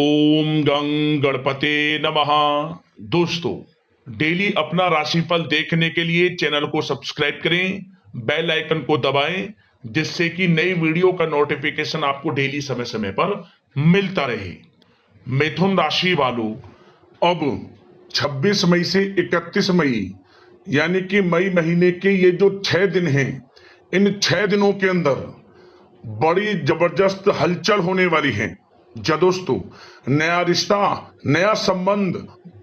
ओम गं गणपते नमः। दोस्तों, डेली अपना राशिफल देखने के लिए चैनल को सब्सक्राइब करें, बेल आइकन को दबाएं, जिससे कि नई वीडियो का नोटिफिकेशन आपको डेली समय समय पर मिलता रहे। मिथुन राशि वालों, अब 26 मई से 31 मई यानी कि मई महीने के ये जो 6 दिन हैं, इन 6 दिनों के अंदर बड़ी जबरदस्त हलचल होने वाली है। जा दोस्तों, नया रिश्ता, नया संबंध,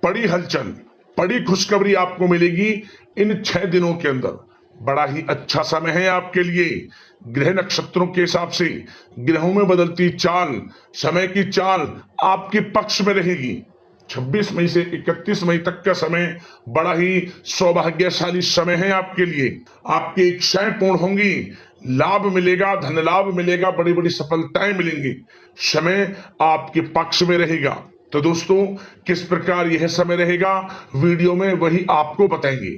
बड़ी हलचल, बड़ी खुशखबरी आपको मिलेगी इन 6 दिनों के अंदर। बड़ा ही अच्छा समय है आपके लिए। ग्रह नक्षत्रों के हिसाब से ग्रहों में बदलती चाल, समय की चाल आपके पक्ष में रहेगी। 26 मई से 31 मई तक का समय बड़ा ही सौभाग्यशाली समय है आपके लिए। आपकी इच्छाएं पूर्ण होंगी, लाभ मिलेगा, धन लाभ मिलेगा, बड़ी बड़ी सफलताएं मिलेंगी। समय आपके पक्ष में रहेगा। तो दोस्तों, किस प्रकार यह समय रहेगा वीडियो में वही आपको बताएंगे।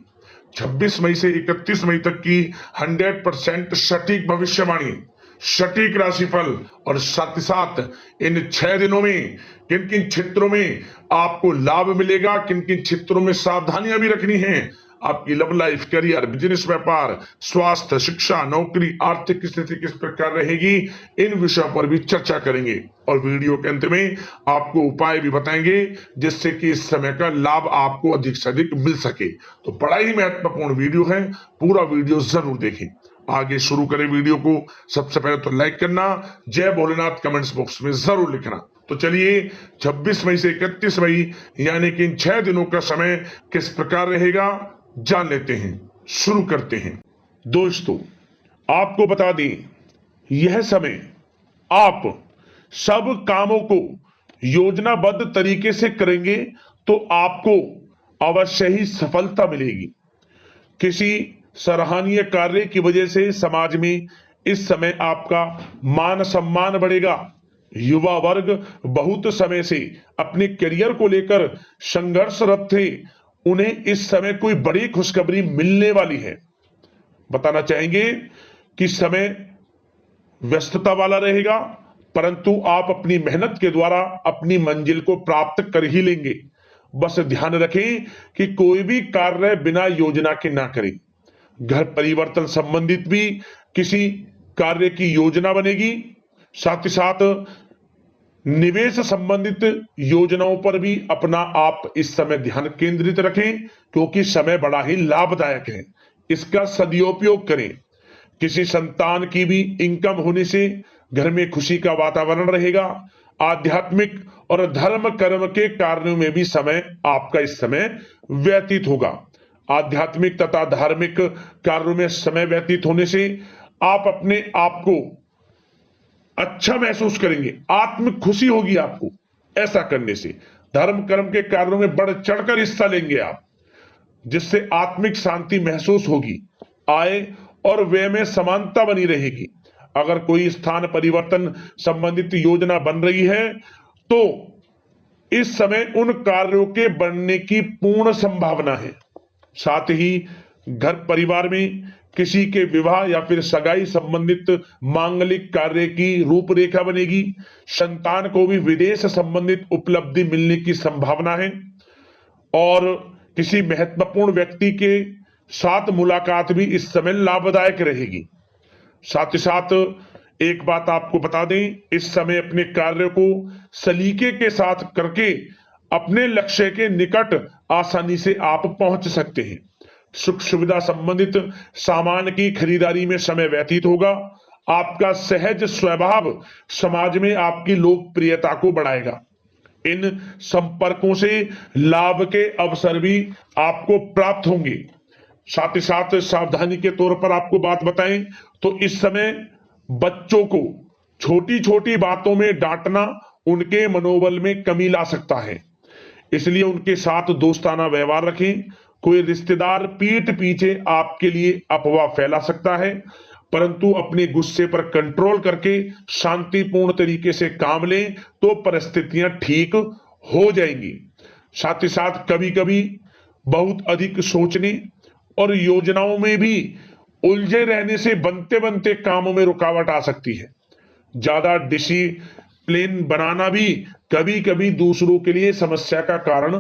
26 मई से 31 मई तक की 100% सटीक भविष्यवाणी, सटीक राशिफल और साथ ही साथ इन 6 दिनों में किन किन क्षेत्रों में आपको लाभ मिलेगा, किन किन क्षेत्रों में सावधानियां भी रखनी है, आपकी लव लाइफ, करियर, बिजनेस, व्यापार, स्वास्थ्य, शिक्षा, नौकरी, आर्थिक स्थिति किस प्रकार रहेगी, इन विषयों पर भी चर्चा करेंगे। और वीडियो के अंत में आपको उपाय भी बताएंगे जिससे कि इस समय का लाभ आपको अधिक से अधिक मिल सके। तो बड़ा ही महत्वपूर्ण वीडियो है, पूरा वीडियो जरूर देखें। आगे शुरू करें वीडियो को। सबसे पहले तो लाइक करना, जय भोलेनाथ कमेंट्स बॉक्स में जरूर लिखना। तो चलिए, 26 मई से 31 मई यानी कि इन 6 दिनों का समय किस प्रकार रहेगा जान लेते हैं। शुरू करते हैं। दोस्तों, आपको बता दें, यह समय आप सब कामों को योजनाबद्ध तरीके से करेंगे तो आपको अवश्य ही सफलता मिलेगी। किसी सराहनीय कार्य की वजह से समाज में इस समय आपका मान सम्मान बढ़ेगा। युवा वर्ग बहुत समय से अपने करियर को लेकर संघर्षरत थे, उन्हें इस समय कोई बड़ी खुशखबरी मिलने वाली है। बताना चाहेंगे कि समय व्यस्तता वाला रहेगा, परंतु आप अपनी मेहनत के द्वारा अपनी मंजिल को प्राप्त कर ही लेंगे। बस ध्यान रखें कि कोई भी कार्य बिना योजना के ना करें। घर परिवर्तन संबंधित भी किसी कार्य की योजना बनेगी। साथ ही साथ निवेश संबंधित योजनाओं पर भी अपना आप इस समय ध्यान केंद्रित रखें, क्योंकि समय बड़ा ही लाभदायक है। इसका सदुपयोग करें। किसी संतान की भी इनकम होने से घर में खुशी का वातावरण रहेगा। आध्यात्मिक और धर्म कर्म के कार्यों में भी समय आपका इस समय व्यतीत होगा। आध्यात्मिक तथा धार्मिक कार्यों में समय व्यतीत होने से आप अपने आप को अच्छा महसूस करेंगे, आत्म खुशी होगी आपको ऐसा करने से। धर्म कर्म के कार्यों में बढ़ चढ़कर हिस्सा लेंगे आप, जिससे आत्मिक शांति महसूस होगी। आय और व्यय में समानता बनी रहेगी। अगर कोई स्थान परिवर्तन संबंधित योजना बन रही है तो इस समय उन कार्यों के बनने की पूर्ण संभावना है। साथ ही घर परिवार में किसी के विवाह या फिर सगाई संबंधित मांगलिक कार्य की रूपरेखा बनेगी। संतान को भी विदेश संबंधित उपलब्धि मिलने की संभावना है और किसी महत्वपूर्ण व्यक्ति के साथ मुलाकात भी इस समय लाभदायक रहेगी। साथ ही साथ एक बात आपको बता दें, इस समय अपने कार्य को सलीके के साथ करके अपने लक्ष्य के निकट आसानी से आप पहुंच सकते हैं। सुख सुविधा संबंधित सामान की खरीदारी में समय व्यतीत होगा। आपका सहज स्वभाव समाज में आपकी लोकप्रियता को बढ़ाएगा। इन संपर्कों से लाभ के अवसर भी आपको प्राप्त होंगे। साथ ही साथ सावधानी के तौर पर आपको बात बताएं तो इस समय बच्चों को छोटी छोटी बातों में डांटना उनके मनोबल में कमी ला सकता है, इसलिए उनके साथ दोस्ताना व्यवहार रखें। कोई रिश्तेदार पीठ पीछे आपके लिए अफवाह फैला सकता है, परंतु अपने गुस्से पर कंट्रोल करके शांतिपूर्ण तरीके से काम लें तो परिस्थितियां ठीक हो जाएंगी। साथ ही साथ कभी कभी बहुत अधिक सोचने और योजनाओं में भी उलझे रहने से बनते बनते कामों में रुकावट आ सकती है। ज्यादा प्लान बनाना भी कभी कभी दूसरों के लिए समस्या का कारण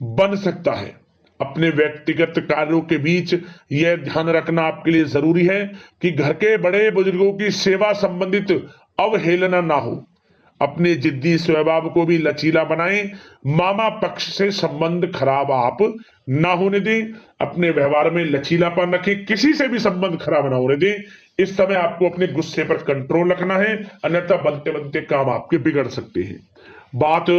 बन सकता है। अपने व्यक्तिगत कार्यों के बीच यह ध्यान रखना आपके लिए जरूरी है कि घर के बड़े बुजुर्गों की सेवा संबंधित अवहेलना ना हो। अपने जिद्दी स्वभाव को भी लचीला बनाएं। मामा पक्ष से संबंध खराब आप ना होने दें। अपने व्यवहार में लचीलापन रखें, किसी से भी संबंध खराब ना होने दें। इस समय आपको अपने गुस्से पर कंट्रोल रखना है, अन्यथा बनते बनते काम आपके बिगड़ सकते हैं। बात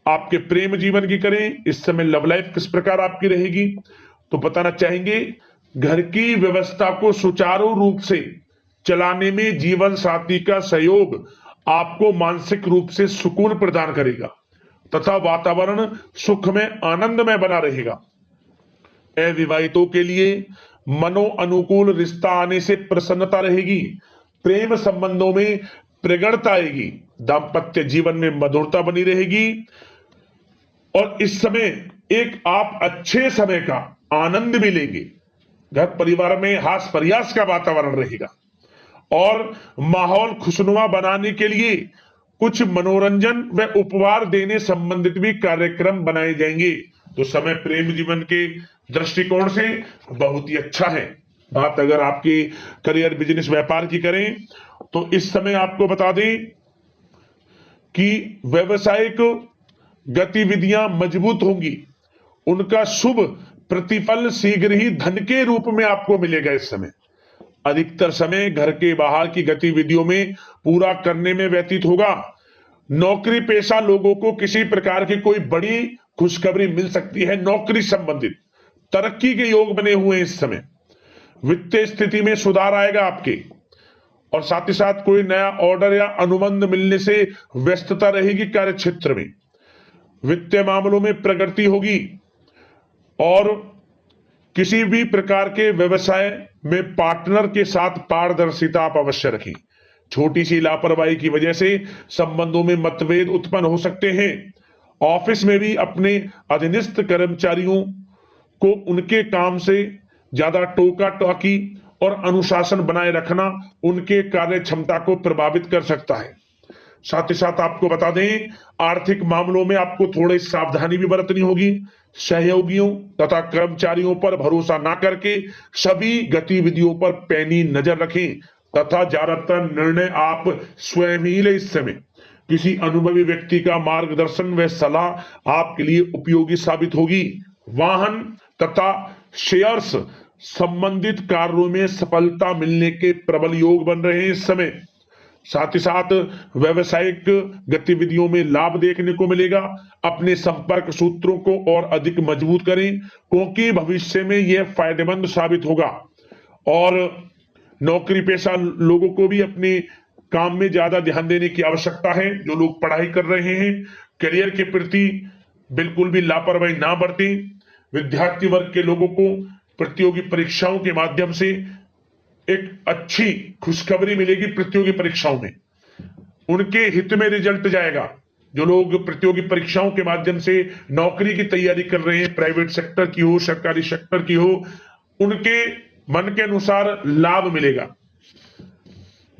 आपके प्रेम जीवन की करें, इस समय लव लाइफ किस प्रकार आपकी रहेगी तो बताना चाहेंगे। घर की व्यवस्था को सुचारू रूप से चलाने में जीवन साथी का सहयोग आपको मानसिक रूप से सुकून प्रदान करेगा तथा वातावरण सुख में आनंदमय बना रहेगा। अविवाहितों के लिए मनो अनुकूल रिश्ता आने से प्रसन्नता रहेगी। प्रेम संबंधों में प्रगड़ता आएगी। दाम्पत्य जीवन में मधुरता बनी रहेगी और इस समय एक आप अच्छे समय का आनंद भी लेंगे। घर परिवार में हास प्रयास का वातावरण रहेगा और माहौल खुशनुमा बनाने के लिए कुछ मनोरंजन व उपहार देने संबंधित भी कार्यक्रम बनाए जाएंगे। तो समय प्रेम जीवन के दृष्टिकोण से बहुत ही अच्छा है। बात अगर आपकी करियर बिजनेस व्यापार की करें तो इस समय आपको बता दें कि व्यवसायिक गतिविधियां मजबूत होंगी। उनका शुभ प्रतिफल शीघ्र ही धन के रूप में आपको मिलेगा। इस समय अधिकतर समय घर के बाहर की गतिविधियों में पूरा करने में व्यतीत होगा। नौकरी पेशा लोगों को किसी प्रकार की कोई बड़ी खुशखबरी मिल सकती है। नौकरी संबंधित तरक्की के योग बने हुए हैं। इस समय वित्तीय स्थिति में सुधार आएगा आपके और साथ ही साथ कोई नया ऑर्डर या अनुबंध मिलने से व्यस्तता रहेगी। कार्य क्षेत्र में वित्तीय मामलों में प्रगति होगी और किसी भी प्रकार के व्यवसाय में पार्टनर के साथ पारदर्शिता आप अवश्य रखें। छोटी सी लापरवाही की वजह से संबंधों में मतभेद उत्पन्न हो सकते हैं। ऑफिस में भी अपने अधीनस्थ कर्मचारियों को उनके काम से ज्यादा टोका टाकी और अनुशासन बनाए रखना उनके कार्य क्षमता को प्रभावित कर सकता है। साथ ही साथ आपको बता दें, आर्थिक मामलों में आपको थोड़ी सावधानी भी बरतनी होगी। सहयोगियों तथा कर्मचारियों पर भरोसा ना करके सभी गतिविधियों पर पैनी नजर रखें तथा ज्यादातर निर्णय आप स्वयं ही लें। इस समय किसी अनुभवी व्यक्ति का मार्गदर्शन व सलाह आपके लिए उपयोगी साबित होगी। वाहन तथा शेयर्स संबंधित कार्यों में सफलता मिलने के प्रबल योग बन रहे हैं इस समय। साथ ही साथ व्यवसायिक गतिविधियों में लाभ देखने को मिलेगा। अपने संपर्क सूत्रों को और अधिक मजबूत करें क्योंकि भविष्य में यह फायदेमंद साबित होगा। और नौकरी पेशा लोगों को भी अपने काम में ज्यादा ध्यान देने की आवश्यकता है। जो लोग पढ़ाई कर रहे हैं, करियर के प्रति बिल्कुल भी लापरवाही ना बरतें। विद्यार्थी वर्ग के लोगों को प्रतियोगी परीक्षाओं के माध्यम से एक अच्छी खुशखबरी मिलेगी। प्रतियोगी परीक्षाओं में उनके हित में रिजल्ट जाएगा। जो लोग प्रतियोगी परीक्षाओं के माध्यम से नौकरी की तैयारी कर रहे हैं, प्राइवेट सेक्टर की हो, सरकारी सेक्टर की हो, उनके मन के अनुसार लाभ मिलेगा।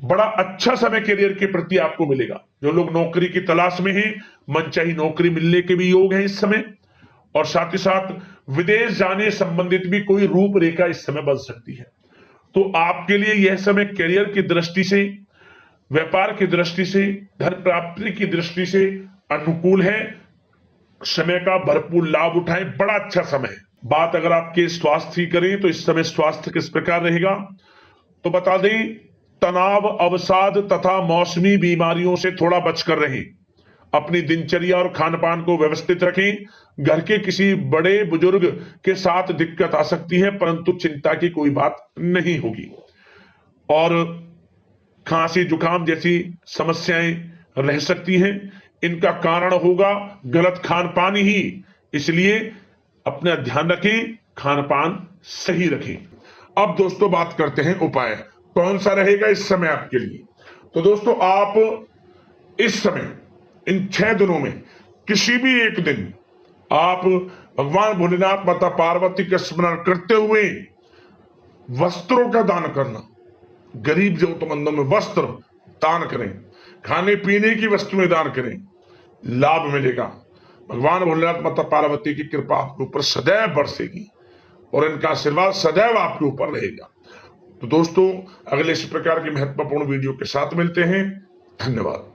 बड़ा अच्छा समय करियर के प्रति आपको मिलेगा। जो लोग नौकरी की तलाश में हैं, मनचाही नौकरी मिलने के भी योग हैं इस समय। और साथ ही साथ विदेश जाने संबंधित भी कोई रूपरेखा इस समय बन सकती है। तो आपके लिए यह समय करियर की दृष्टि से, व्यापार की दृष्टि से, धन प्राप्ति की दृष्टि से अनुकूल है। समय का भरपूर लाभ उठाएं, बड़ा अच्छा समय है। बात अगर आपके स्वास्थ्य की करें तो इस समय स्वास्थ्य किस प्रकार रहेगा तो बता दें, तनाव, अवसाद तथा मौसमी बीमारियों से थोड़ा बचकर रहें। अपनी दिनचर्या और खान पान को व्यवस्थित रखें। घर के किसी बड़े बुजुर्ग के साथ दिक्कत आ सकती है परंतु चिंता की कोई बात नहीं होगी। और खांसी जुकाम जैसी समस्याएं रह सकती हैं। इनका कारण होगा गलत खान पान ही। इसलिए अपना ध्यान रखें, खान पान सही रखें। अब दोस्तों बात करते हैं उपाय कौन सा रहेगा इस समय आपके लिए। तो दोस्तों आप इस समय इन 6 दिनों में किसी भी एक दिन आप भगवान भोलेनाथ, माता पार्वती का स्मरण करते हुए वस्त्रों का दान करना। गरीब जरूरतमंदों में वस्त्र दान करें। खाने पीने की वस्तुएं दान करें, लाभ मिलेगा। भगवान भोलेनाथ माता पार्वती की कृपा आपके ऊपर सदैव बरसेगी और इनका आशीर्वाद सदैव आपके ऊपर रहेगा। तो दोस्तों, अगले इस प्रकार की महत्वपूर्ण वीडियो के साथ मिलते हैं। धन्यवाद।